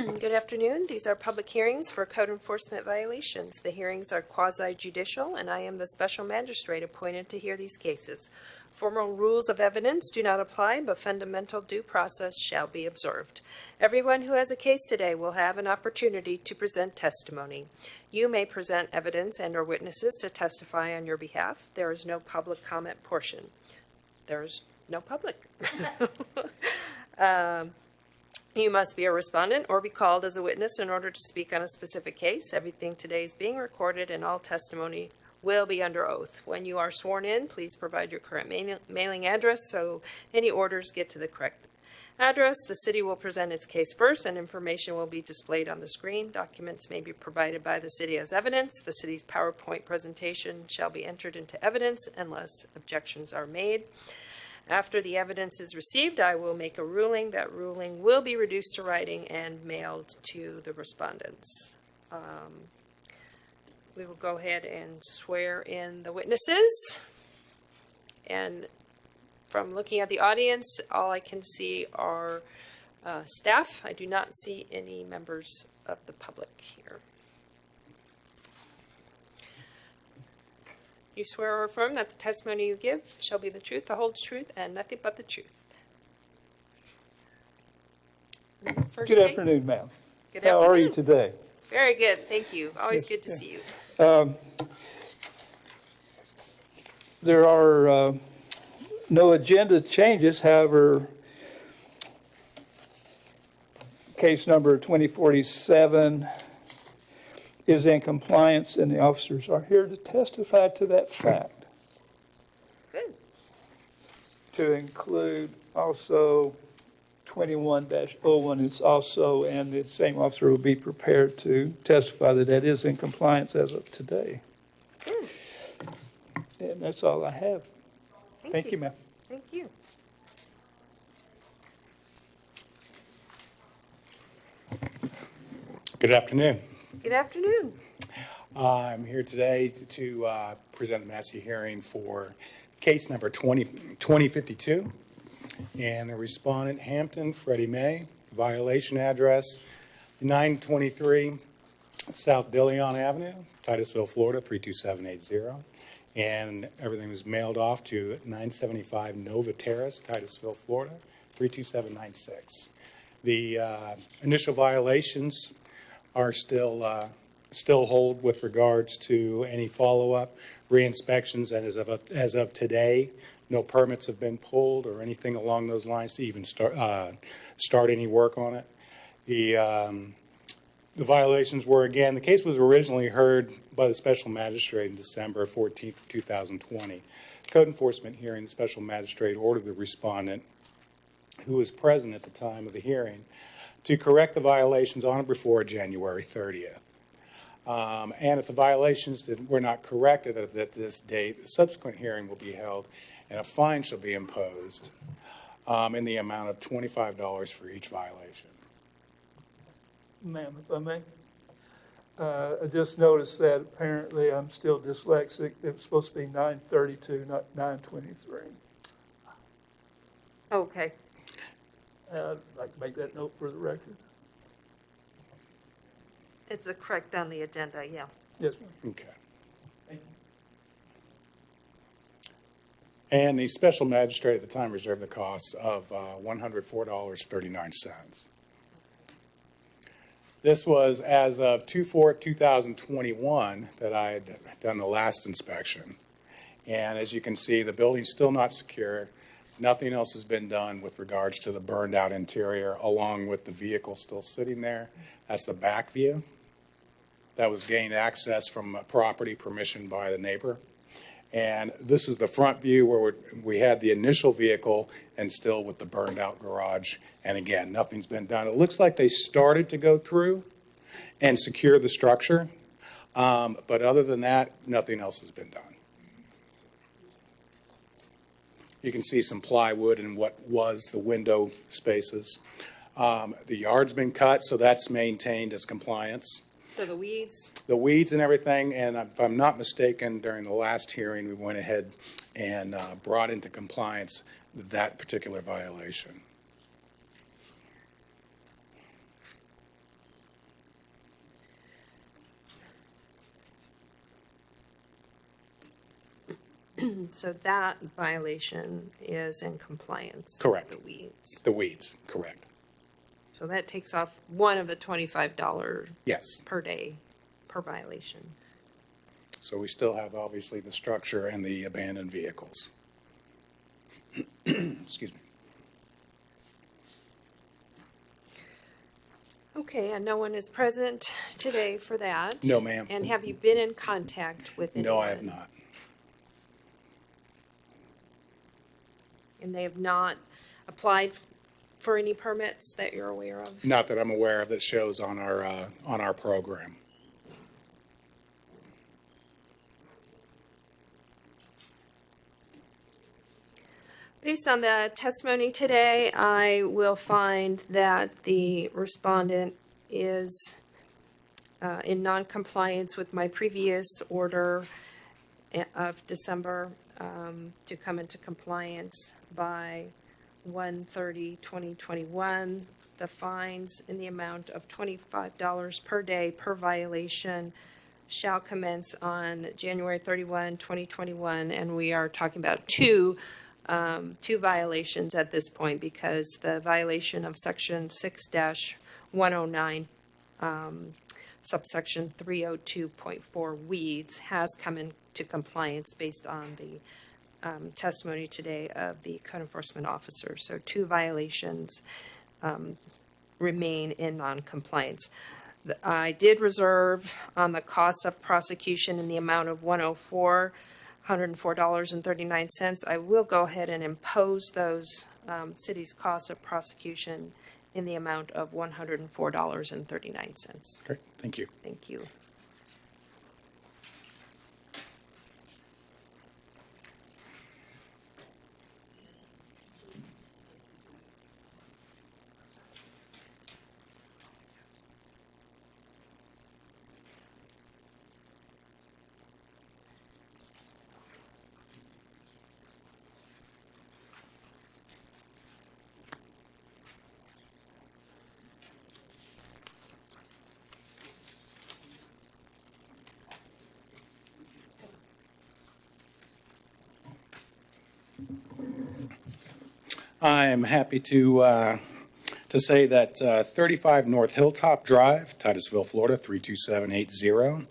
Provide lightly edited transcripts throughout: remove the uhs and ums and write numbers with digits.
Good afternoon. These are public hearings for code enforcement violations. The hearings are quasi-judicial, and I am the special magistrate appointed to hear these cases. Formal rules of evidence do not apply, but fundamental due process shall be observed. Everyone who has a case today will have an opportunity to present testimony. You may present evidence and/or witnesses to testify on your behalf. There is no public comment portion. There is no public. You must be a respondent or be called as a witness in order to speak on a specific case. Everything today is being recorded and all testimony will be under oath. When you are sworn in, please provide your current mailing address so any orders get to the correct address. The city will present its case first and information will be displayed on the screen. Documents may be provided by the city as evidence. The city's PowerPoint presentation shall be entered into evidence unless objections are made. After the evidence is received, I will make a ruling. That ruling will be reduced to writing and mailed to the respondents. We will go ahead and swear in the witnesses. And from looking at the audience, all I can see are staff. I do not see any members of the public here. You swear or affirm that the testimony you give shall be the truth, the whole truth, and nothing but the truth. Good afternoon, ma'am. Good afternoon. How are you today? Very good, thank you. Always good to see you. There are no agenda changes. However, case number 2047 is in compliance, and the officers are here to testify to that fact. Good. To include also 21-01 is also, and the same officer will be prepared to testify that that is in compliance as of today. Good. And that's all I have. Thank you, ma'am. Thank you. Good afternoon. Good afternoon. I'm here today to present a Massey hearing for case number 2052. And the respondent, Hampton Freddie May, violation address 923 South Dillon Avenue, Titusville, Florida, 32780. And everything was mailed off to 975 Nova Terrace, Titusville, Florida, 32796. The initial violations are still hold with regards to any follow-up re-inspections, and as of today, no permits have been pulled or anything along those lines to even start any work on it. The violations were, again, the case was originally heard by the special magistrate in December 14th, 2020. Code enforcement hearing, the special magistrate ordered the respondent, who was present at the time of the hearing, to correct the violations on or before January 30th. And if the violations were not corrected at this date, a subsequent hearing will be held and a fine shall be imposed in the amount of $25 for each violation. Ma'am, if I may. I just noticed that apparently I'm still dyslexic. It was supposed to be 932, not 923. Okay. I'd like to make that note for the record. It's correct on the agenda, yeah. Yes, ma'am. Okay. Thank you. And the special magistrate at the time reserved the cost of $104.39. This was as of 2/4/2021 that I had done the last inspection. And as you can see, the building's still not secure. Nothing else has been done with regards to the burned out interior, along with the vehicle still sitting there. That's the back view. That was gained access from a property permission by the neighbor. And this is the front view where we had the initial vehicle and still with the burned out garage. And again, nothing's been done. It looks like they started to go through and secure the structure. But other than that, nothing else has been done. You can see some plywood and what was the window spaces. The yard's been cut, so that's maintained as compliance. So the weeds? The weeds and everything, and if I'm not mistaken, during the last hearing, we went ahead and brought into compliance that particular violation. So that violation is in compliance. Correct. with The weeds. The weeds, correct. So that takes off one of the $25 Yes. per day per violation. So we still have obviously the structure and the abandoned vehicles. Excuse me. Okay, and no one is present today for that? No, ma'am. And have you been in contact with anyone? No, I have not. And they have not applied for any permits that you're aware of? Not that I'm aware of that shows on our program. Based on the testimony today, I will find that the respondent is in noncompliance with my previous order of December to come into compliance by 1/30/2021. The fines in the amount of $25 per day per violation shall commence on January 31, 2021, and we are talking about two violations at this point, because the violation of section 6-109, subsection 302.4 weeds has come into compliance based on the testimony today of the code enforcement officer. So two violations remain in noncompliance. I did reserve on the cost of prosecution in the amount of $104.39. I will go ahead and impose those city's costs of prosecution in the amount of $104.39. Great, thank you. Thank you. I am happy to say that 35 North Hilltop Drive, Titusville, Florida, 32780.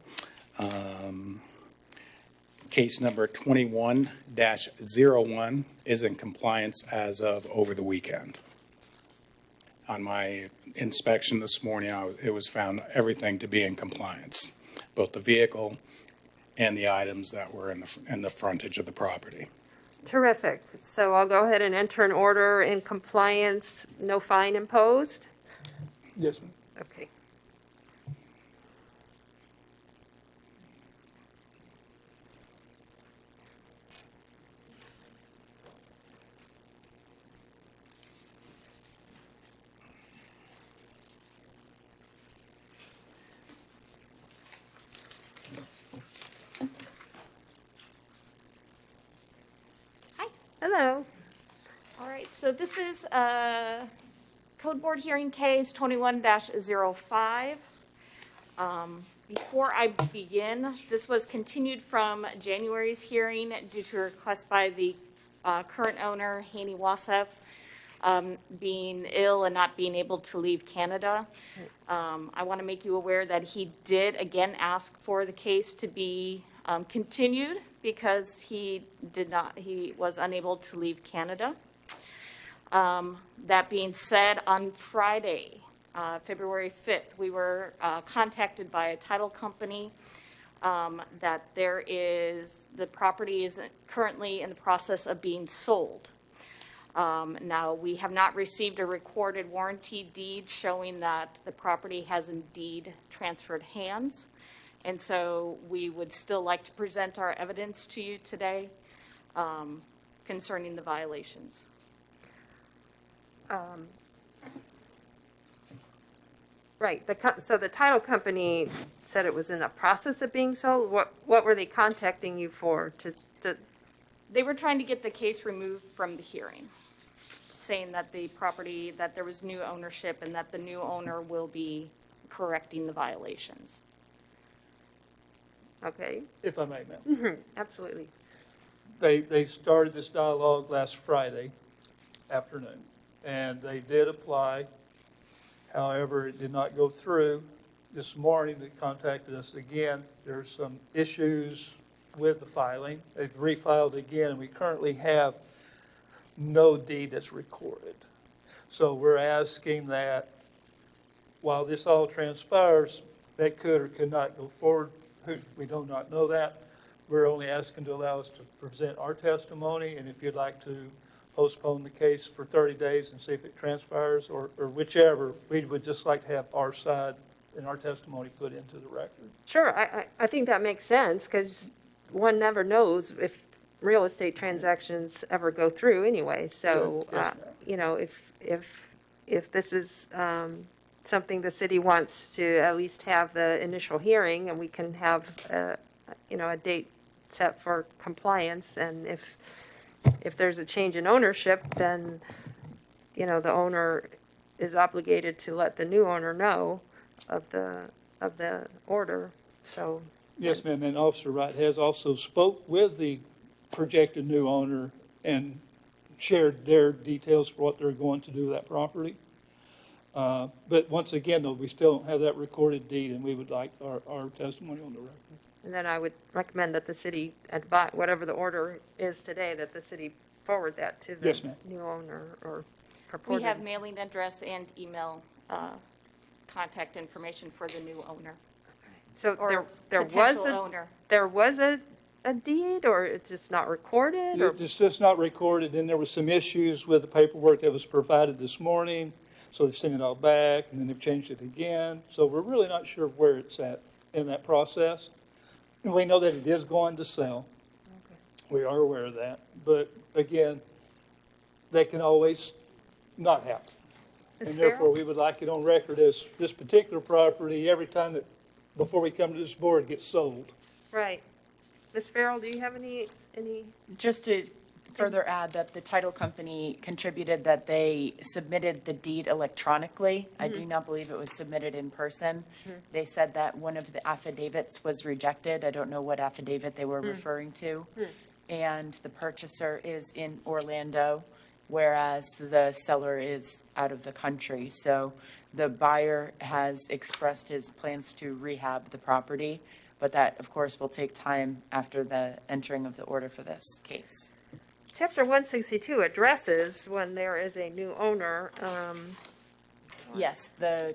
Case number 21-01 is in compliance as of over the weekend. On my inspection this morning, it was found everything to be in compliance, both the vehicle and the items that were in the frontage of the property. Terrific. So I'll go ahead and enter an order in compliance, no fine imposed? Yes, ma'am. Okay. Hello. All right, so this is Code Board Hearing Case 21-05. Before I begin, this was continued from January's hearing due to a request by the current owner, Haney Wasef, being ill and not being able to leave Canada. I want to make you aware that he did again ask for the case to be continued because he was unable to leave Canada. That being said, on Friday, February 5th, we were contacted by a title company that the property is currently in the process of being sold. Now, we have not received a recorded warranty deed showing that the property has indeed transferred hands. And so we would still like to present our evidence to you today concerning the violations. Right. So the title company said it was in the process of being sold. What were they contacting you for? They were trying to get the case removed from the hearing, saying that the property, that there was new ownership and that the new owner will be correcting the violations. Okay. If I may, ma'am. Absolutely. They started this dialogue last Friday afternoon, and they did apply. However, it did not go through. This morning, they contacted us again. There's some issues with the filing. They've refiled again, and we currently have no deed that's recorded. So we're asking that while this all transpires, that could or could not go forward. We do not know that. We're only asking to allow us to present our testimony, and if you'd like to postpone the case for 30 days and see if it transpires, or whichever, we would just like to have our side and our testimony put into the record. Sure, I think that makes sense, because one never knows if real estate transactions ever go through anyway. So, Yes, ma'am. you know, if this is something the city wants to at least have the initial hearing, and we can have, you know, a date set for compliance, and if there's a change in ownership, then, you know, the owner is obligated to let the new owner know of the order, so. Yes, ma'am, and Officer Wright has also spoke with the projected new owner and shared their details for what they're going to do with that property. But once again, though, we still don't have that recorded deed, and we would like our testimony on the record. And then I would recommend that the city advise, whatever the order is today, that the city forward that to the Yes, ma'am. new owner or We purported. have mailing address and email contact information for the new owner. So Or there was potential a, owner. there was a deed, or it's just not recorded, or? It's just not recorded, and there was some issues with the paperwork that was provided this morning, so they've sent it all back, and then they've changed it again. So we're really not sure where it's at in that process. And we know that it is going to sell. We are aware of that. But again, that can always not happen. Ms. And Farrell? therefore, we would like it on record as this particular property, every time that, before we come to this board, gets sold. Right. Ms. Farrell, do you have any? Just to further add that the title company contributed that they submitted the deed electronically. I do not believe it was submitted in person. They said that one of the affidavits was rejected. I don't know what affidavit they were referring to. And the purchaser is in Orlando, whereas the seller is out of the country. So the buyer has expressed his plans to rehab the property, but that, of course, will take time after the entering of the order for this case. Chapter 162 addresses when there is a new owner. Yes, the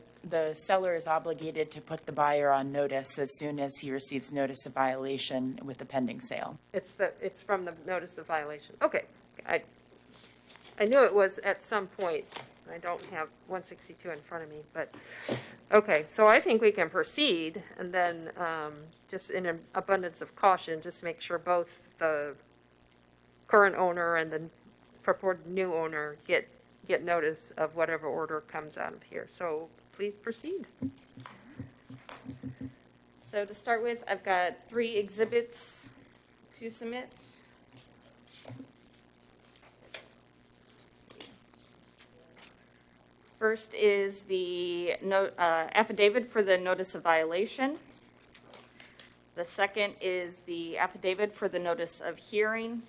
seller is obligated to put the buyer on notice as soon as he receives notice of violation with the pending sale. It's from the notice of violation. Okay, I knew it was at some point. I don't have 162 in front of me, but, okay, so I think we can proceed, and then, just in an abundance of caution, just make sure both the current owner and the purported new owner get notice of whatever order comes out of here. So please proceed. So to start with, I've got 3 exhibits to submit. First is the affidavit for the notice of violation. The second is the affidavit for the notice of hearing,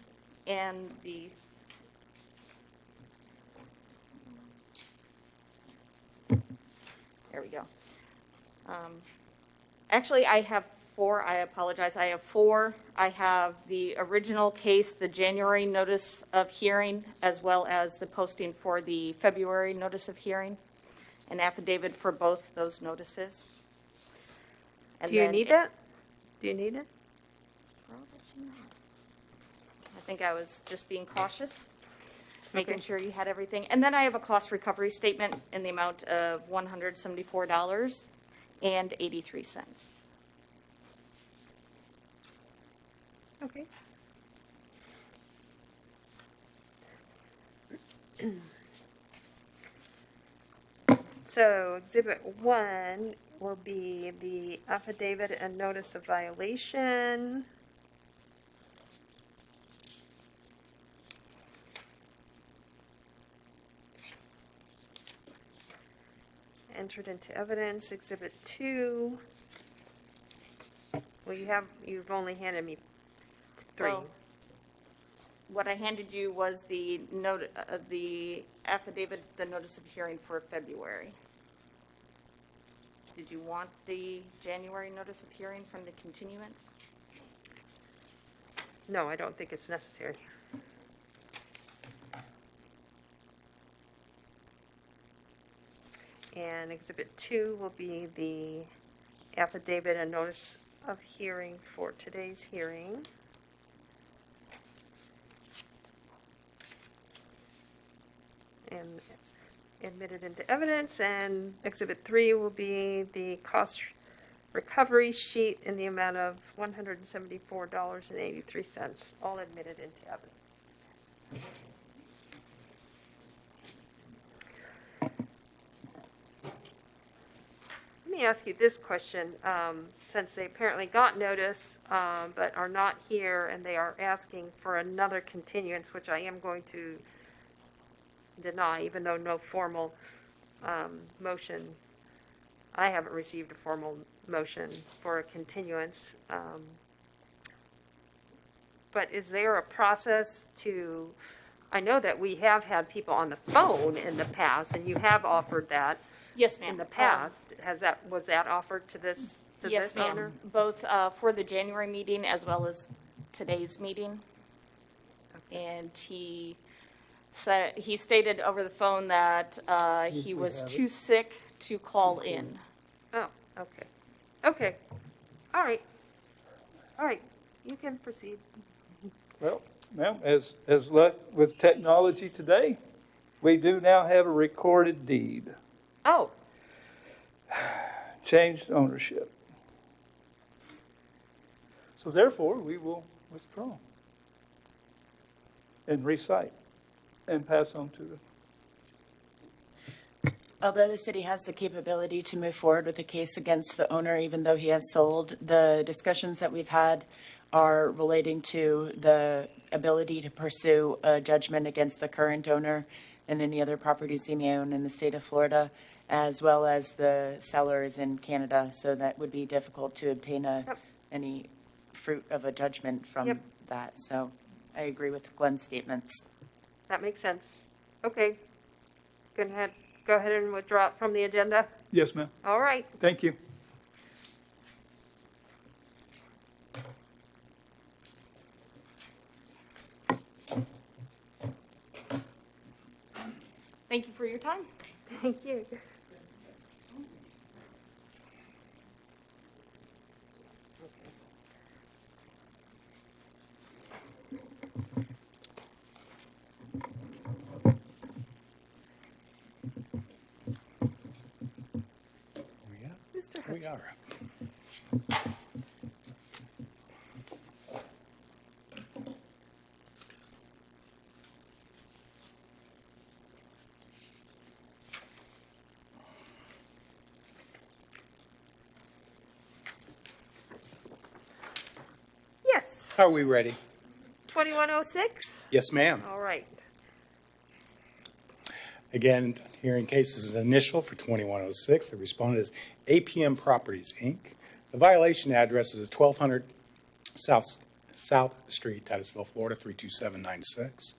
and there we go. Actually, I have 4. I apologize. I have 4. I have the original case, the January notice of hearing, as well as the posting for the February notice of hearing, an affidavit for both those notices. And Do you then need that? Do you need it? I think I was just being cautious, making Okay. sure you had everything. And then I have a cost recovery statement in the amount of $174.83. Okay. So Exhibit 1 will be the affidavit and notice of violation. Entered into evidence. Exhibit 2. Well, you've only handed me 3. Oh. What I handed you was the note, the affidavit, the notice of hearing for February. Did you want the January notice of hearing from the continuance? No, I don't think it's necessary. And Exhibit 2 will be the affidavit and notice of hearing for today's hearing. And admitted into evidence, and Exhibit 3 will be the cost recovery sheet in the amount of $174.83, all admitted into evidence. Let me ask you this question, since they apparently got notice, but are not here, and they are asking for another continuance, which I am going to deny, even though no formal motion, I haven't received a formal motion for a continuance. But is there a process to, I know that we have had people on the phone in the past, and you have offered that Yes, ma'am. in the past. Was that offered to this Yes, owner? ma'am. Both for the January meeting as well as today's meeting. And he stated over the phone that he we was have it. too sick to call in. Oh, okay. Okay. All right. All right. You can proceed. Well, ma'am, as luck with technology today, we do now have a recorded deed, Oh, changed ownership. So therefore, we will withdraw and recite and pass on to the. Although the city has the capability to move forward with a case against the owner, even though he has sold, the discussions that we've had are relating to the ability to pursue a judgment against the current owner and any other properties he may own in the state of Florida, as well as the sellers in Canada. So that would be difficult to obtain Yep. any fruit of a judgment from Yep. that. So I agree with Glenn's statements. that makes sense. Okay. Go ahead and withdraw it from the agenda. Yes, ma'am. All right. Thank you. Thank you for your time. Thank you. Mr. We Hutchins. are. Yes. Are we ready? 2106? Yes, ma'am. All right. Again, hearing case is initial for 2106. The respondent is APM Properties, Inc. The violation address is 1200 South Street, Titusville, Florida, 32796.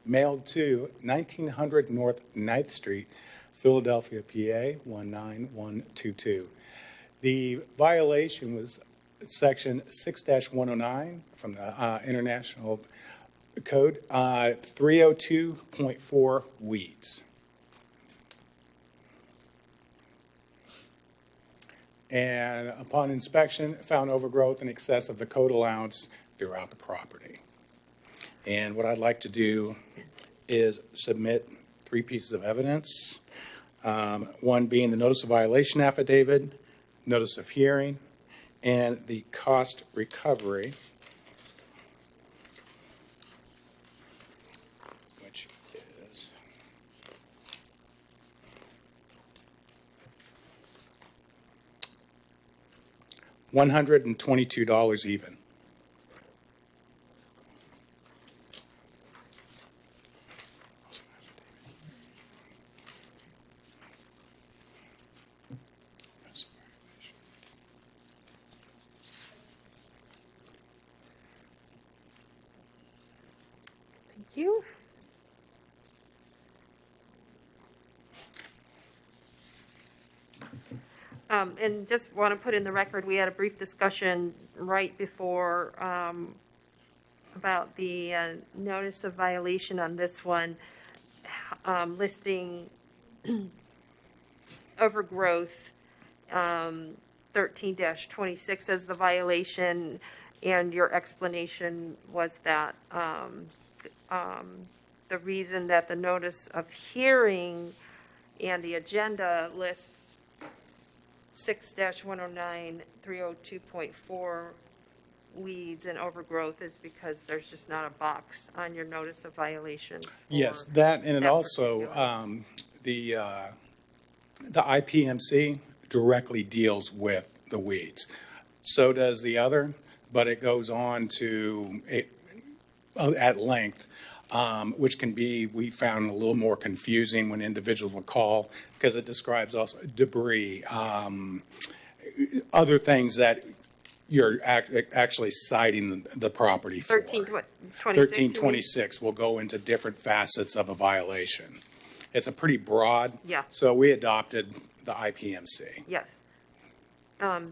Mailed to 1900 North 9th Street, Philadelphia, PA, 19122. The violation was Section 6-109 from the International Code, 302.4 weeds. And upon inspection, found overgrowth in excess of the code allowance throughout the property. And what I'd like to do is submit 3 pieces of evidence. One being the notice of violation affidavit, notice of hearing, and the cost recovery, which is $122 even. you. And just want to put in the record, we had a brief discussion right before about the notice of violation on this one, listing overgrowth 13-26 as the violation, and your explanation was that the reason that the notice of hearing and the agenda lists 6-109 302.4 weeds and overgrowth is because there's just not a box on your notice of violations. Yes, for that, and it that also, particular- the IPMC directly deals with the weeds. So does the other, but it goes on to, at length, which can be, we found a little more confusing when individuals would call, because it describes also debris, other things that you're actually citing the property for. 1326. 1326 will go into different facets of a violation. It's a pretty broad. Yeah. So we adopted the IPMC. Yes.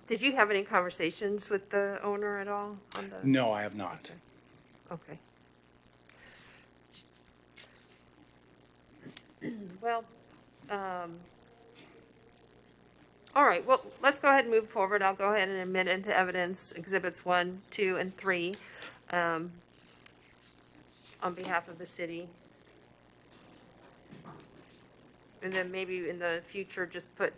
Did you have any conversations with the owner at all on the? No, I have not. Okay. Well, all right, well, let's go ahead and move forward. I'll go ahead and admit into evidence exhibits 1, 2, and 3 on behalf of the city. And then maybe in the future, just put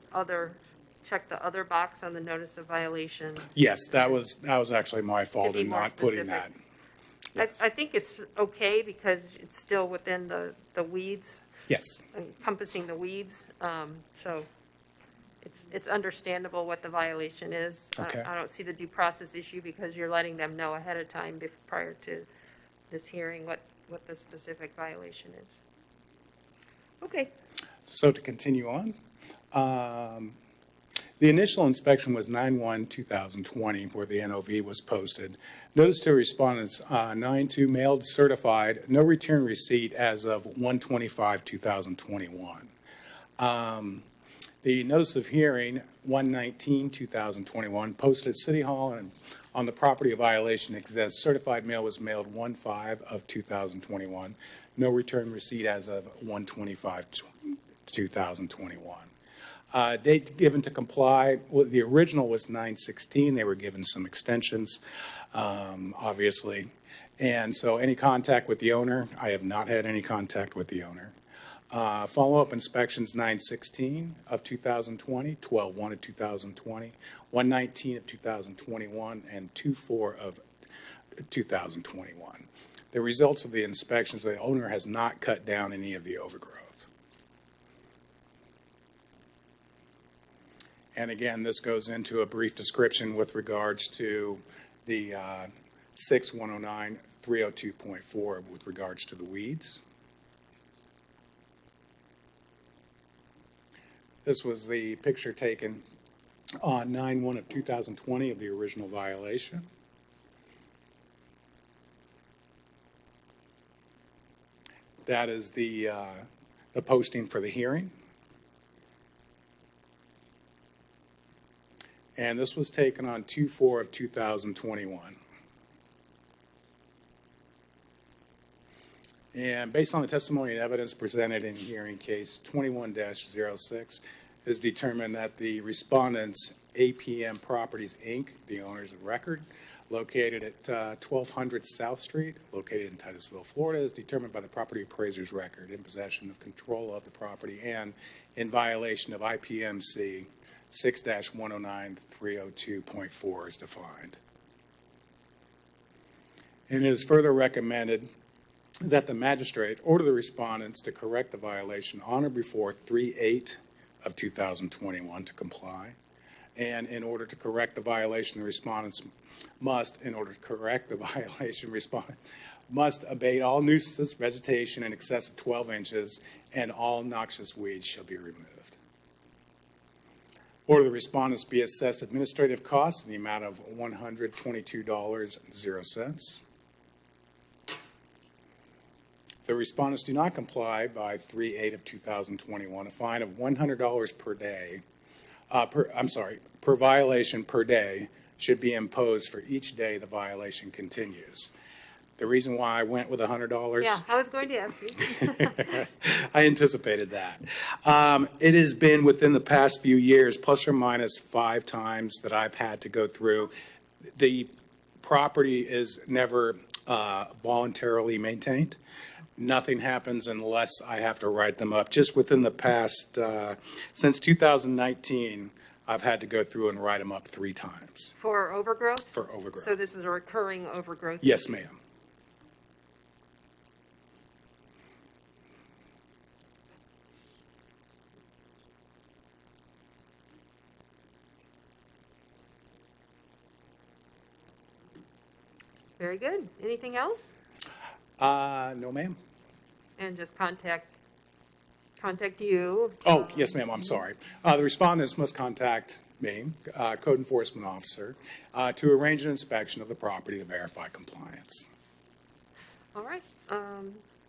check the other box on the notice of violation. Yes, that was actually my fault be in more not putting that. specific. Yes. I think it's okay because it's still within the weeds, Yes. encompassing the weeds. So it's understandable what the violation is. Okay. I don't see the due process issue because you're letting them know ahead of time prior to this hearing what the specific violation is. Okay. So to continue on, the initial inspection was 9/1/2020, where the NOV was posted. Notice to respondents, 9/2 mailed certified, no return receipt as of 1/25/2021. The notice of hearing, 1/19/2021, posted at City Hall and on the property of violation exists. Certified mail was mailed 1/5/2021. No return receipt as of 1/25/2021. Date given to comply, well, the original was 9/16. They were given some extensions, obviously. And so any contact with the owner, I have not had any contact with the owner. Follow-up inspections 9/16 of 2020, 12/1 of 2020, 1/19 of 2021, and 2/4 of 2021. The results of the inspections, the owner has not cut down any of the overgrowth. And again, this goes into a brief description with regards to the 6/109 302.4 with regards to the weeds. This was the picture taken on 9/1 of 2020 of the original violation. That is the posting for the hearing. And this was taken on 2/4 of 2021. And based on the testimony and evidence presented in hearing case 21-06, is determined that the respondents, APM Properties, Inc., the owners of record, located at 1200 South Street, located in Titusville, Florida, is determined by the property appraiser's record in possession of control of the property and in violation of IPMC 6-109 302.4 as defined. And it is further recommended that the magistrate order the respondents to correct the violation on or before 3/8 of 2021 to comply. And in order to correct the violation, the respondents must abate all nuisance vegetation in excess of 12 inches and all noxious weeds shall be removed. Order the respondents be assessed administrative costs in the amount of $122.00. the respondents do not comply by 3/8 of 2021, a fine of $100 per day, per violation per day should be imposed for each day the violation continues. The reason why I went with $100. Yeah, I was going to ask you. I anticipated that. It has been within the past few years, plus or minus 5 times that I've had to go through. The property is never voluntarily maintained. Nothing happens unless I have to write them up. Just within the past, since 2019, I've had to go through and write them up 3 times For overgrowth? for overgrowth. So this is a recurring overgrowth? Yes, ma'am. Very good. Anything else? No, ma'am. And just contact you. Oh, yes, ma'am, I'm sorry. The respondents must contact me, code enforcement officer, to arrange an inspection of the property to verify compliance. All right.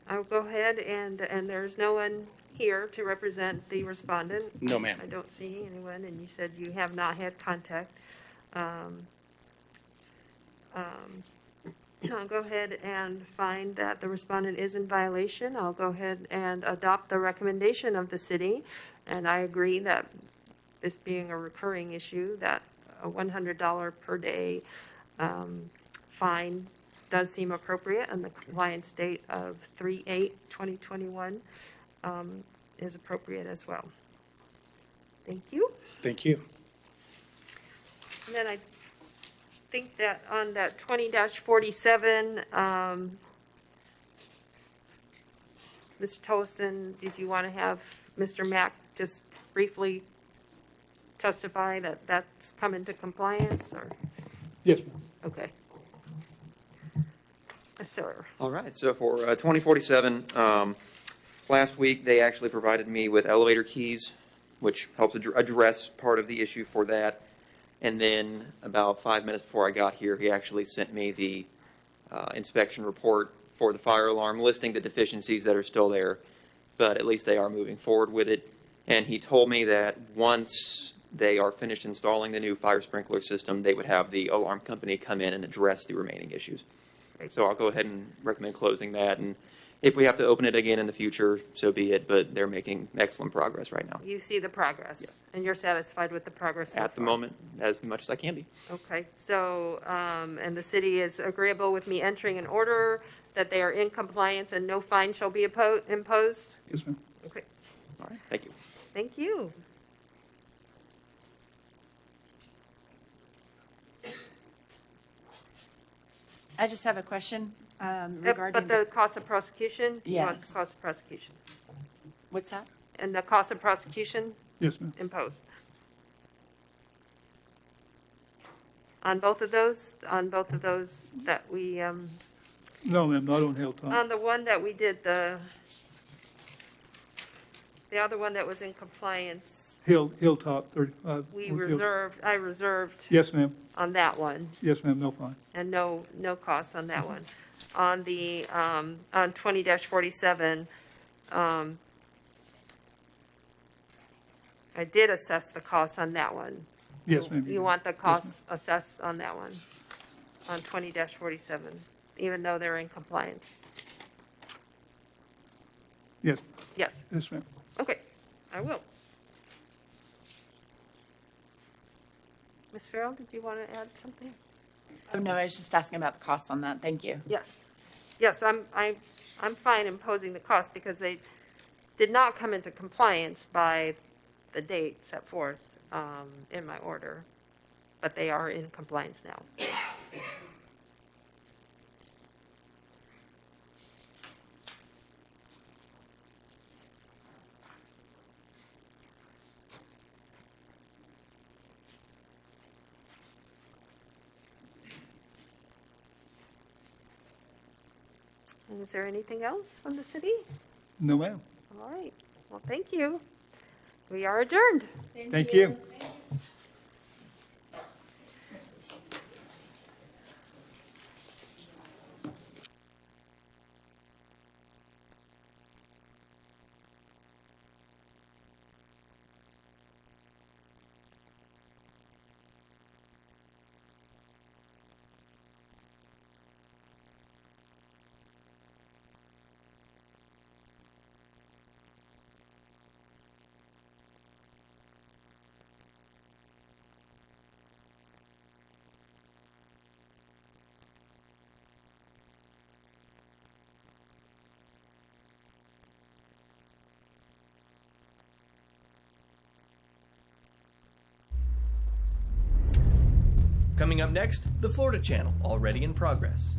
I'll go ahead and there's no one here to represent the respondent. No, ma'am. I don't see anyone, and you said you have not had contact. I'll go ahead and find that the respondent is in violation. I'll go ahead and adopt the recommendation of the city, and I agree that this being a recurring issue, that a $100 per day fine does seem appropriate, and the compliance date of 3/8/2021 is appropriate as well. Thank you. Thank you. And then I think that on that 20-47, Mr. Tosin, did you want to have Mr. Mack just briefly testify that that's come into compliance, or? Yes, ma'am. Okay. Yes, sir. All right, so for 2047, last week they actually provided me with elevator keys, which helps address part of the issue for that. And then about 5 minutes before I got here, he actually sent me the inspection report for the fire alarm, listing the deficiencies that are still there, but at least they are moving forward with it. And he told me that once they are finished installing the new fire sprinkler system, they would have the alarm company come in and address the remaining issues. So I'll go ahead and recommend closing that, and if we have to open it again in the future, so be it, but they're making excellent progress right now. You see the progress, Yes. and you're satisfied with the progress so At the far? moment, as much as I can be. Okay, so, and the city is agreeable with me entering an order that they are in compliance and no fine shall be imposed? Yes, ma'am. Okay, All right, thank you. thank you. I just have a question But regarding, the cost of prosecution? You want Yes. the cost of prosecution? what's that? And the cost of prosecution Yes, ma'am. imposed? On both of those that we, No, ma'am, not on Hilltop. on the one that we did the other one that was in compliance, Hilltop, 35. I reserved Yes, ma'am. on that one. Yes, ma'am, no fine. And no costs on that one. On the, on 20-47, I did assess the costs on that one. Yes, ma'am. You want the costs assessed on that one, on 20-47, even though they're in compliance? Yes, Yes, yes, ma'am. okay, I will. Ms. Farrell, did you want to add something? Oh, no, I was just asking about the costs on that. Thank you. Yes. Yes, I'm fine imposing the cost because they did not come into compliance by the date set forth in my order, but they are in compliance now. And is there anything else from the city? No, ma'am. All right. Well, thank you. We are adjourned. Thank you. Coming up next, the Florida Channel, already in progress.